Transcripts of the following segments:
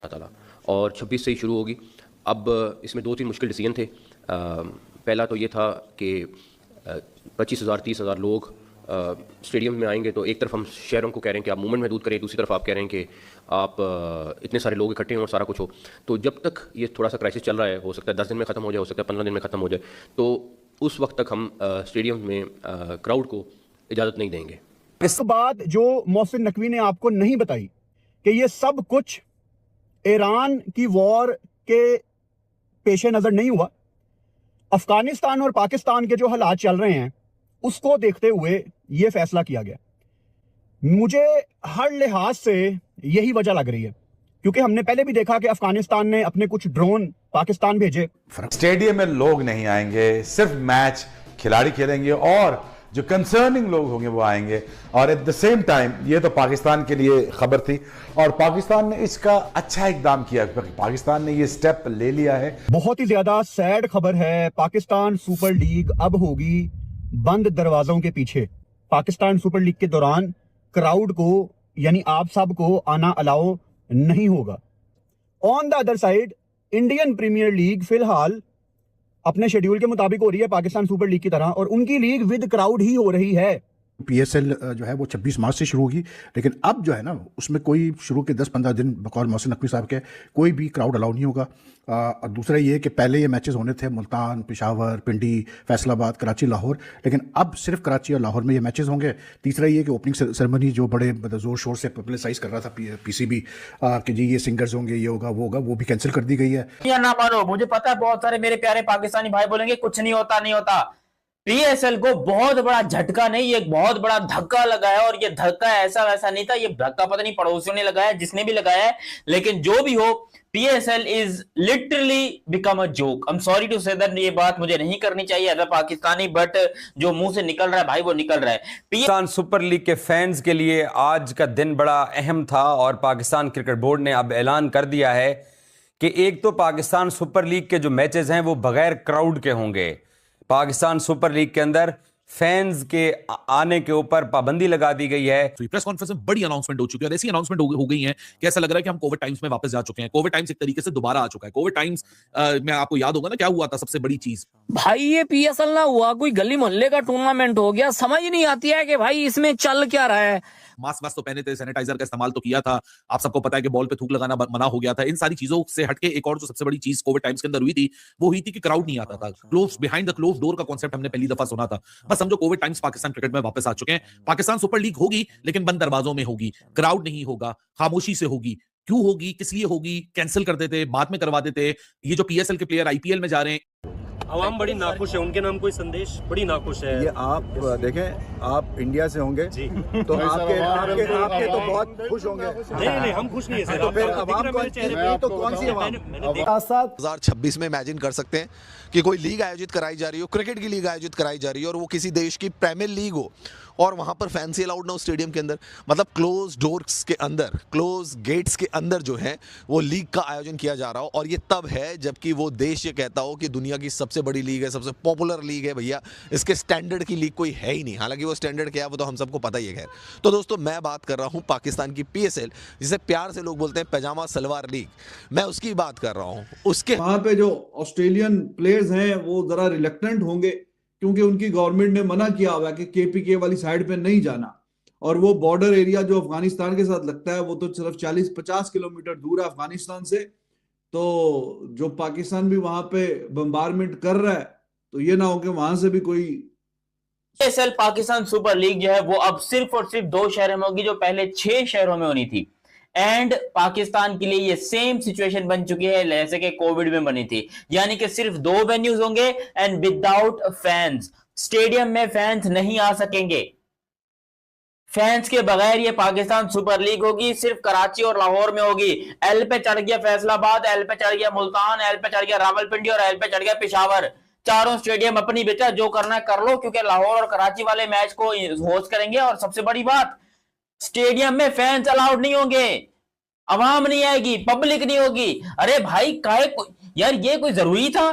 ताला और 26 से ही शुरू होगी। अब इसमें 2-3 मुश्किल डिसीजन थे। पहला तो ये था कि 25,000 30,000 लोग स्टेडियम में आएंगे, तो एक तरफ हम शहरों को कह रहे हैं कि आप मूवमेंट महदूद करें, दूसरी तरफ आप कह रहे हैं कि आप इतने सारे लोग इकट्ठे हों और सारा कुछ हो। तो जब तक ये थोड़ा सा क्राइसिस चल रहा है, हो सकता है 10 दिन में ख़त्म हो जाए, हो सकता है 15 दिन में ख़त्म हो जाए, तो उस वक्त तक हम स्टेडियम में क्राउड को इजाज़त नहीं देंगे। इस बात जो मोहसिन नकवी ने आपको नहीं बताई कि ये सब कुछ ईरान की वॉर के पेशे नजर नहीं हुआ। अफगानिस्तान और पाकिस्तान के जो हालात चल रहे हैं उसको देखते हुए यह फैसला किया गया। मुझे हर लिहाज से यही वजह लग रही है, क्योंकि हमने पहले भी देखा कि अफगानिस्तान ने अपने कुछ ड्रोन पाकिस्तान भेजे। स्टेडियम में लोग नहीं आएंगे, सिर्फ मैच खिलाड़ी खेलेंगे और जो कंसर्निंग लोग होंगे वो आएंगे। और एट द सेम टाइम ये तो पाकिस्तान के लिए खबर थी और पाकिस्तान ने इसका अच्छा इकदाम किया, पाकिस्तान ने ये स्टेप ले लिया है। बहुत ही ज्यादा सैड खबर है, पाकिस्तान सुपर लीग अब होगी बंद दरवाजों के पीछे। पाकिस्तान सुपर लीग के दौरान क्राउड को यानी आप सब को आना अलाउ नहीं होगा। On the other side Indian Premier League फिलहाल अपने शेड्यूल के मुताबिक हो रही है पाकिस्तान सुपर लीग की तरह, और उनकी लीग विद क्राउड ही हो रही है। पीएसएल जो है वो 26 मार्च से शुरू होगी, लेकिन अब जो है ना उसमें कोई शुरू के 10-15 दिन बकौल मोहसिन नकवी साहब के कोई भी क्राउड अलाउ नहीं होगा। और दूसरा ये कि पहले ये मैचेस होने थे मुल्तान, पेशावर, पिंडी, फैसलाबाद, कराची, लाहौर, लेकिन अब सिर्फ कराची और लाहौर में ये मैचेस होंगे। तीसरा ये कि ओपनिंग सेरेमनी जो बड़े ज़ोर शोर से पब्लिसाइज कर रहा था पीसीबी कि जी ये सिंगर्स होंगे, ये होगा वो होगा, वो भी कैंसिल कर दी गई है। या ना मानो, मुझे पता है बहुत सारे मेरे प्यारे पाकिस्तानी भाई बोलेंगे कुछ नहीं होता नहीं होता। पीएसएल को बहुत बड़ा झटका नहीं, एक बहुत बड़ा धक्का लगा है, और ये धक्का ऐसा वैसा नहीं था, ये धक्का पता नहीं पड़ोसियों ने लगाया, जिसने भी लगाया है, लेकिन जो भी हो PSL is literally become a joke. I am sorry to say that, ये बात मुझे नहीं करनी चाहिए एज अ पाकिस्तानी, बट जो मुंह से निकल रहा है भाई वो निकल रहा है। पाकिस्तान सुपर लीग के फैंस के लिए आज का दिन बड़ा अहम था और पाकिस्तान क्रिकेट बोर्ड ने अब ऐलान कर दिया है कि एक तो पाकिस्तान सुपर लीग के जो मैचेस हैं वो बगैर क्राउड के होंगे। पाकिस्तान सुपर लीग के अंदर फैंस के आने के ऊपर पाबंदी लगा दी गई है। तो प्रेस कॉन्फ्रेंस में बड़ी अनाउंसमेंट हो चुकी है और ऐसी अनाउंसमेंट हो गई है कि ऐसा लग रहा है कि हम कोविड टाइम्स में वापस जा चुके हैं। कोविड टाइम्स एक तरीके से दोबारा आ चुका है। कोविड टाइम्स में आपको याद होगा ना क्या हुआ था सबसे बड़ी चीज, भाई ये पीएसएल ना हुआ, कोई गली मोहल्ले का टूर्नामेंट हो गया। समझ नहीं आती है कि भाई इसमें चल क्या रहा है। मास्क वास्क तो पहने थे, सैनिटाइजर का इस्तेमाल तो किया था, आप सबको पता है कि बॉल पे थूक लगाना मना हो गया था। इन सारी चीजों से हटके एक और जो सबसे बड़ी चीज कोविड टाइम्स के अंदर हुई थी वो हुई थी कि क्राउड नहीं आता था। Close behind the close door का कॉन्सेप्ट हमने पहली दफा सुना था। बस समझो कोविड टाइम्स पाकिस्तान क्रिकेट में वापस आ चुके हैं। पाकिस्तान सुपर लीग होगी लेकिन बंद दरवाजों में होगी, क्राउड नहीं होगा, खामोशी से होगी। क्यों होगी, किस लिए होगी, कैंसिल कर देते, बाद में करवा देते। ये जो पीएसएल के प्लेयर आईपीएल में जा रहे हैं, आवाम बड़ी नाखुश है, उनके नाम कोई संदेश बड़ी नाखुश है। ये आप देखें, आप इंडिया से होंगे तो आपके तो बहुत खुश होंगे। नहीं हम खुश नहीं है सर। तो फिर आवाम कौन सी आवाम? 2026 में इमेजिन कर सकते हैं कि कोई लीग आयोजित कराई जा रही हो, क्रिकेट की लीग आयोजित कराई जा रही हो और वो किसी देश की प्रीमियर लीग हो और वहां पर फैंसी अलाउड ना हो स्टेडियम के अंदर। मतलब क्लोज डोर्स के अंदर, क्लोज गेट्स के अंदर जो है वो लीग का आयोजन किया जा रहा हो। और ये तब है जबकि वो देश ये कहता हो कि दुनिया की सबसे बड़ी लीग है, सबसे पॉपुलर लीग है भैया, इसके स्टैंडर्ड की लीग कोई है ही नहीं। हालांकि वो स्टैंडर्ड क्या है वो तो हम सबको पता ही है। खैर, तो दोस्तों मैं बात कर रहा हूँ पाकिस्तान की पीएसएल, जिसे प्यार से लोग बोलते हैं पैजामा सलवार लीग, मैं उसकी बात कर रहा हूँ। उसके वहां पे जो ऑस्ट्रेलियन प्लेयर्स हैं वो जरा रिलक्टेंट होंगे क्योंकि उनकी गवर्नमेंट ने मना किया हुआ है कि केपीके वाली साइड पे नहीं जाना, और वो बॉर्डर एरिया जो अफगानिस्तान के साथ लगता है वो तो सिर्फ 40-50 किलोमीटर दूर है अफगानिस्तान से। तो जो पाकिस्तान भी वहां पे बम्बारमेंट कर रहा है तो ये ना हो कि वहां से भी कोई। पीएसएल पाकिस्तान सुपर लीग जो है वो अब सिर्फ और सिर्फ 2 शहरों में होगी जो पहले 6 शहरों में होनी थी। एंड पाकिस्तान के लिए ये सेम सिचुएशन बन चुकी है जैसे कि कोविड में बनी थी, यानी कि सिर्फ 2 वेन्यूज होंगे एंड विदाउट फैंस। स्टेडियम में फैंस नहीं आ सकेंगे। फैंस के बगैर ये पाकिस्तान सुपर लीग होगी, सिर्फ कराची और लाहौर में होगी। एल पे चढ़ गया फैसलाबाद, एल पे चढ़ गया मुल्तान, एल पे चढ़ गया रावलपिंडी और एल पे चढ़ गया पेशावर। चारों स्टेडियम अपनी बेटा जो करना है कर लो, क्योंकि लाहौर और कराची वाले मैच को होस्ट करेंगे। और सबसे बड़ी बात, स्टेडियम में फैंस अलाउड नहीं होंगे, आवाम नहीं आएगी, पब्लिक नहीं होगी। अरे भाई काहे यार ये कोई जरूरी था?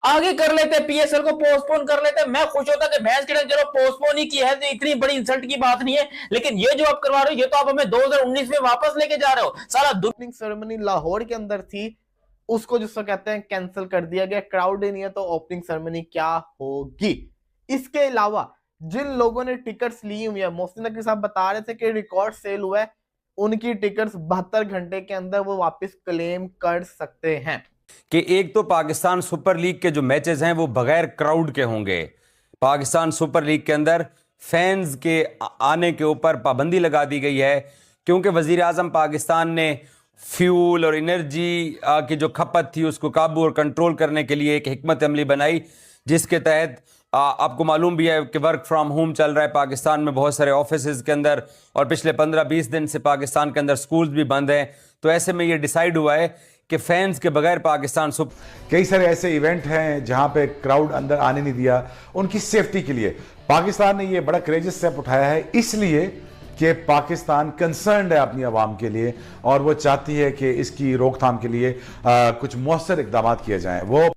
आगे कर लेते, पीएसएल को पोस्टपोन कर लेते। मैं खुश होता कि भैंस की चलो पोस्टपोन ही किया है तो इतनी बड़ी इंसल्ट की बात नहीं है, लेकिन ये जो आप करवा रहे हो ये तो आप हमें 2019 में वापस लेके जा रहे हो। साला ओपनिंग सेरेमनी लाहौर के अंदर थी, उसको जिसको कहते हैं कैंसिल कर दिया गया। क्राउड ही नहीं है तो ओपनिंग सेरेमनी क्या होगी। इसके अलावा जिन लोगों ने टिकट्स ली हुई है, मोहसिन नकवी साहब बता रहे थे कि रिकॉर्ड सेल हुआ है, उनकी टिकट्स 72 घंटे के अंदर वो वापस क्लेम कर सकते हैं। कि एक तो पाकिस्तान सुपर लीग के जो मैचेस हैं वो बगैर क्राउड के होंगे। पाकिस्तान सुपर लीग के अंदर फैंस के आने के ऊपर पाबंदी लगा दी गई है, क्योंकि वजीर आजम पाकिस्तान ने फ्यूल और एनर्जी की जो खपत थी उसको काबू और कंट्रोल करने के लिए एक हिकमत अमली बनाई, जिसके तहत आपको मालूम भी है कि वर्क फ्रॉम होम चल रहा है पाकिस्तान में बहुत सारे ऑफिस के अंदर, और पिछले 15-20 दिन से पाकिस्तान के अंदर स्कूल्स भी बंद हैं। तो ऐसे में ये डिसाइड हुआ है कि फैंस के बगैर पाकिस्तान कई सारे ऐसे इवेंट हैं जहां पे क्राउड अंदर आने नहीं दिया, उनकी सेफ्टी के लिए पाकिस्तान ने ये बड़ा करेजियस स्टेप उठाया है, इसलिए कि पाकिस्तान कंसर्न्ड है अपनी आवाम के लिए और वो चाहती है कि इसकी रोकथाम के लिए कुछ मौसर इकदाम किए जाएं। वो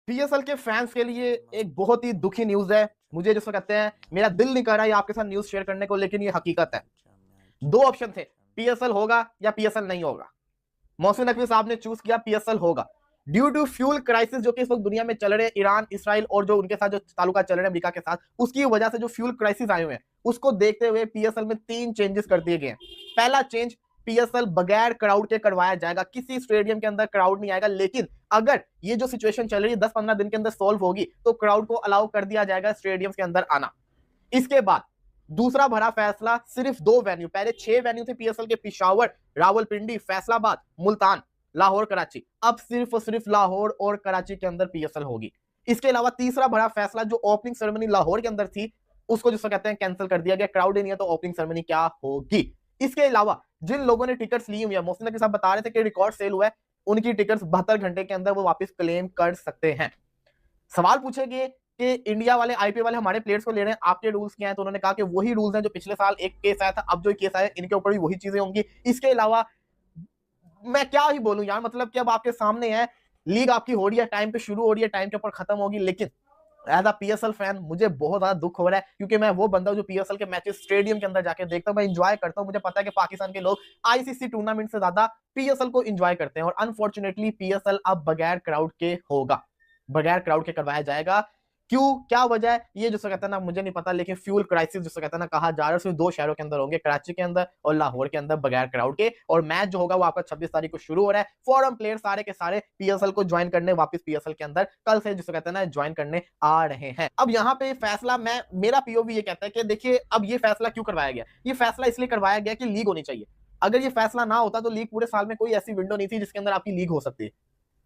पीएसएल के फैंस के लिए एक बहुत ही दुखी न्यूज है। मुझे जिसको कहते हैं मेरा दिल नहीं कर रहा है आपके साथ न्यूज शेयर करने को, लेकिन ये हकीकत है। दो ऑप्शन थे, पीएसएल होगा या पीएसएल नहीं होगा। मोहसिन नकवी साहब ने चूज किया पीएसएल होगा। ड्यू टू फ्यूल क्राइसिस जो कि इस वक्त दुनिया में चल रहे हैं, ईरान, इसराइल और जो उनके साथ जो ताल्लुकात चल रहे हैं अमेरिका के साथ, उसकी वजह से जो फ्यूल क्राइसिस आए हुए हैं, उसको देखते हुए पीएसएल में 3 चेंजेस कर दिए गए हैं। पहला चेंज, पीएसएल बगैर क्राउड के करवाया जाएगा, किसी स्टेडियम के अंदर क्राउड नहीं आएगा, लेकिन अगर ये जो सिचुएशन चल रही है 10-15 दिन के अंदर सॉल्व होगी तो क्राउड को अलाउ कर दिया जाएगा स्टेडियम के अंदर आना। इसके बाद दूसरा बड़ा फैसला, सिर्फ 2 वेन्यू, पहले 6 वेन्यू थे पीएसएल के, पिशावर, रावलपिंडी, फैसलाबाद, मुल्तान, लाहौर, कराची, अब सिर्फ और सिर्फ लाहौर और कराची के अंदर पीएसएल होगी। इसके अलावा तीसरा बड़ा फैसला, जो ओपनिंग सेरेमनी लाहौर के अंदर थी उसको जिसको कहते हैं कैंसिल कर दिया गया। क्राउड ही नहीं है तो ओपनिंग सेरेमनी क्या होगी। इसके अलावा जिन लोगों ने टिकट्स ली हुई है, मोहसिन नकवी साहब बता रहे थे कि रिकॉर्ड सेल हुआ है, उनकी टिकट्स 72 घंटे के अंदर वो वापस क्लेम कर सकते हैं। सवाल पूछेंगे कि इंडिया वाले, आईपीएल वाले हमारे प्लेयर्स को ले रहे हैं, आपके रूल्स क्या हैं? तो उन्होंने कहा कि वही रूल्स हैं जो पिछले साल एक केस आया था, अब जो केस आया इनके ऊपर भी वही चीजें होंगी। इसके अलावा मैं क्या ही बोलूं यार, मतलब कि अब आपके सामने है, लीग आपकी हो रही है, टाइम पे शुरू हो रही है, टाइम के ऊपर खत्म होगी, लेकिन एज अ पीएसएल फैन मुझे बहुत ज्यादा दुख हो रहा है, क्योंकि मैं वो बंदा हूं जो पीएसएल के मैचेस स्टेडियम के अंदर जाके देखता हूं, मैं एंजॉय करता हूं। मुझे पता है कि पाकिस्तान के लोग आईसीसी टूर्नामेंट से ज्यादा पीएसएल को एंजॉय करते हैं, और अनफॉर्चुनेटली पीएसएल अब बगैर क्राउड के होगा, बगैर क्राउड के करवाया जाएगा। क्यों, क्या वजह है, ये जो कहते हैं ना मुझे नहीं पता, लेकिन फ्यूल क्राइसिस जो कहते हैं ना कहा जा रहा है, सिर्फ 2 शहरों के अंदर होंगे, कराची के अंदर और लाहौर के अंदर, बगैर क्राउड के। और मैच जो होगा वो आपका 26 तारीख को शुरू हो रहा है। फॉरेन प्लेयर सारे के सारे पीएसएल को ज्वाइन करने वापस पीएसएल के अंदर कल से जो कहते हैं ना ज्वाइन करने आ रहे हैं। अब यहाँ पे फैसला, मेरा पीओवी ये कहता है कि देखिए अब ये फैसला क्यों करवाया गया। ये फैसला इसलिए करवाया गया कि लीग होनी चाहिए। अगर ये फैसला ना होता तो लीग पूरे साल में कोई ऐसी विंडो नहीं थी जिसके अंदर आपकी लीग हो सकती है,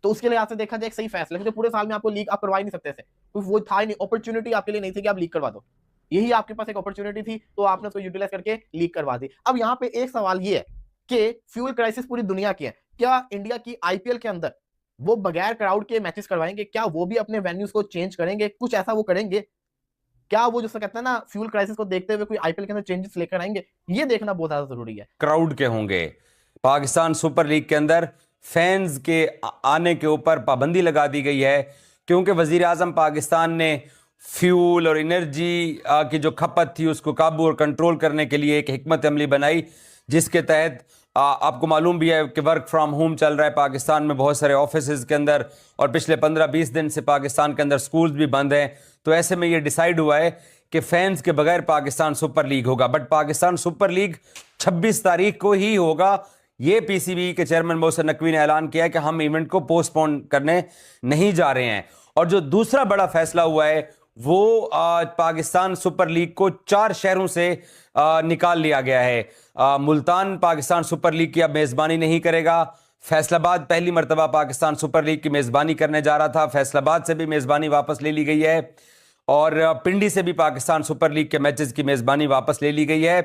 तो उसके लिहाज से देखा जाए एक सही फैसला, क्योंकि पूरे साल में आपको लीग आप करवा ही नहीं सकते थे, तो वो था ही नहीं, अपॉर्चुनिटी आपके लिए नहीं थी कि आप लीग करवा दो। यही आपके पास एक अपॉर्चुनिटी थी, तो आपने उसको यूटिलाइज करके लीग करवा दी। अब यहाँ पे एक सवाल ये है कि फ्यूल क्राइसिस पूरी दुनिया की है, क्या इंडिया की आईपीएल के अंदर वो बगैर क्राउड के मैचेस करवाएंगे? क्या वो भी अपने वेन्यूज को चेंज करेंगे? कुछ ऐसा वो करेंगे क्या? वो जो कहते हैं ना फ्यूल क्राइसिस को देखते हुए कोई आईपीएल के अंदर चेंजेस लेकर आएंगे? ये देखना बहुत ज्यादा जरूरी है। क्राउड के होंगे। पाकिस्तान सुपर लीग के अंदर फैंस के आने के ऊपर पाबंदी लगा दी गई है, क्योंकि वजीर आजम पाकिस्तान ने फ्यूल और एनर्जी की जो खपत थी उसको काबू और कंट्रोल करने के लिए एक हिकमत अमली बनाई, जिसके तहत आपको मालूम भी है कि वर्क फ्रॉम होम चल रहा है पाकिस्तान में बहुत सारे ऑफिस के अंदर, और पिछले 15-20 दिन से पाकिस्तान के अंदर स्कूल्स भी बंद हैं। तो ऐसे में ये डिसाइड हुआ है कि फैंस के बगैर पाकिस्तान सुपर लीग होगा, बट पाकिस्तान सुपर लीग 26 तारीख को ही होगा। ये पीसीबी के चेयरमैन मोहसिन नकवी ने ऐलान किया है कि हम इवेंट को पोस्टपोन करने नहीं जा रहे हैं। और जो दूसरा बड़ा फैसला हुआ है वो पाकिस्तान सुपर लीग को 4 शहरों से निकाल लिया गया है। मुल्तान पाकिस्तान सुपर लीग की अब मेज़बानी नहीं करेगा। फैसलाबाद पहली मरतबा पाकिस्तान सुपर लीग की मेज़बानी करने जा रहा था, फैसलाबाद से भी मेज़बानी वापस ले ली गई है, और पिंडी से भी पाकिस्तान सुपर लीग के मैचेस की मेज़बानी वापस ले ली गई है।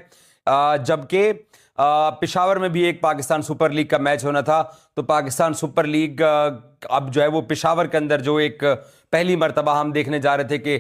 जबकि पेशावर में भी एक पाकिस्तान सुपर लीग का मैच होना था, तो पाकिस्तान सुपर लीग अब जो है वो पेशावर के अंदर जो एक पहली मरतबा हम देखने जा रहे थे कि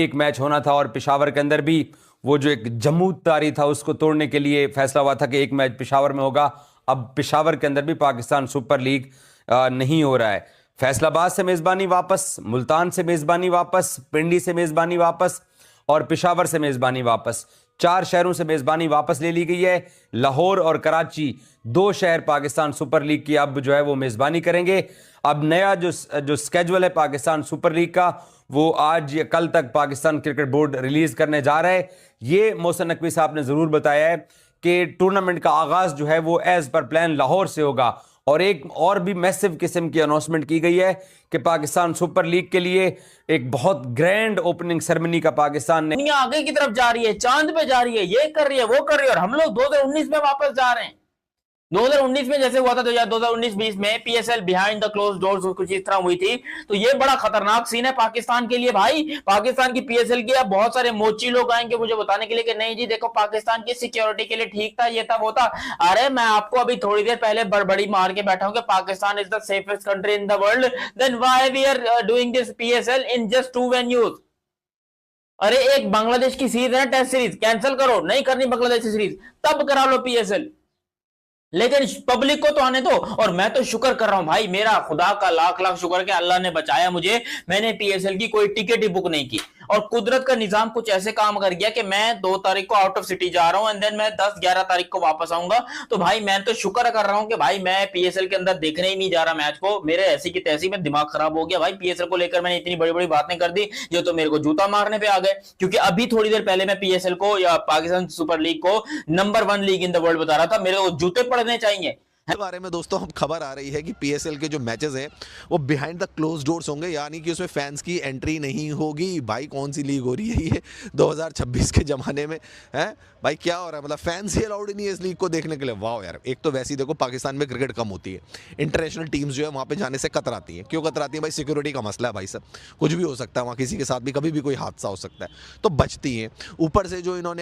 एक मैच होना था, और पेशावर के अंदर भी वो जो एक जमूदारी था उसको तोड़ने के लिए फैसला हुआ था कि एक मैच पेशावर में होगा। अब पेशावर के अंदर भी पाकिस्तान सुपर लीग नहीं हो रहा है। फैसलाबाद से मेजबानी वापस, मुल्तान से मेजबानी वापस, पिंडी से मेजबानी वापस और पेशावर से मेजबानी वापस। 4 शहरों से मेजबानी वापस ले ली गई है। लाहौर और कराची 2 शहर पाकिस्तान सुपर लीग की अब जो है वो मेजबानी करेंगे। अब नया जो स्केड्यूल है पाकिस्तान सुपर लीग का, वो आज या कल तक पाकिस्तान क्रिकेट बोर्ड रिलीज करने जा रहा है। ये मोहसिन नकवी साहब ने जरूर बताया है कि टूर्नामेंट का आगाज जो है वो एज पर प्लान लाहौर से होगा। और एक और भी मैसिव किस्म की अनाउंसमेंट की गई है कि पाकिस्तान सुपर लीग के लिए एक बहुत ग्रैंड ओपनिंग सेरेमनी का पाकिस्तान ने, दुनिया आगे की तरफ जा रही है, चांद पे जा रही है, ये कर रही है, वो कर रही है, और हम लोग 2019 में वापस जा रहे हैं। 2019 में जैसे हुआ था 2019-20 में PSL behind the close doors कुछ इस तरह हुई थी, तो ये बड़ा खतरनाक सीन है पाकिस्तान के लिए भाई। पाकिस्तान की पीएसएल के अब बहुत सारे मोची लोग आएंगे मुझे बताने के लिए कि नहीं जी देखो पाकिस्तान की सिक्योरिटी के लिए ठीक था, ये था वो था। अरे मैं आपको अभी थोड़ी देर पहले बड़बड़ी मार के बैठा हूं कि Pakistan is the safest country in the world, then why we are doing this PSL in just 2 venues. अरे एक बांग्लादेश की सीरीज है, टेस्ट सीरीज कैंसिल करो, नहीं करनी बांग्लादेश सीरीज, तब करा लो पीएसएल, लेकिन पब्लिक को तो आने दो। और मैं तो शुक्र कर रहा हूं भाई, मेरा खुदा का लाख लाख शुक्र कि अल्लाह ने बचाया मुझे, मैंने पीएसएल की कोई टिकट ही बुक नहीं की। और कुदरत का निजाम कुछ ऐसे काम कर गया कि मैं 2 तारीख को आउट ऑफ सिटी जा रहा हूं एंड देन मैं 10-11 तारीख को वापस आऊंगा। तो भाई मैं तो शुक्र कर रहा हूं कि भाई मैं पीएसएल के अंदर देखने ही नहीं जा रहा मैच को। मेरे ऐसी की तैसी में दिमाग खराब हो गया भाई, पीएसएल को लेकर मैंने इतनी बड़ी बड़ी बातें कर दी, ये तो मेरे को जूता मारने पे आ गए। क्योंकि अभी थोड़ी देर पहले मैं पीएसएल को या पाकिस्तान सुपर लीग को number 1 league in the world बता रहा था, मेरे को जूते पड़ने चाहिए। के बारे में दोस्तों हम खबर आ रही है कि पीएसएल के जो मैचेस हैं वो बिहाइंड द क्लोज डोर्स होंगे, यानी कि उसमें फैंस की एंट्री नहीं होगी। भाई कौन सी लीग हो रही है ये 2026 के ज़माने में, है भाई क्या हो रहा है? मतलब फैंस ही अलाउड नहीं है इस लीग को देखने के लिए। वाह यार, एक तो वैसे ही देखो पाकिस्तान में क्रिकेट कम होती है, इंटरनेशनल टीम्स जो है वहाँ पर जाने से कतराती हैं। क्यों कतराती हैं भाई? सिक्योरिटी का मसला है भाई साहब, कुछ भी हो सकता है वहाँ, किसी के साथ भी कभी भी कोई हादसा हो सकता है, तो बचती हैं। ऊपर से जो इन्होंने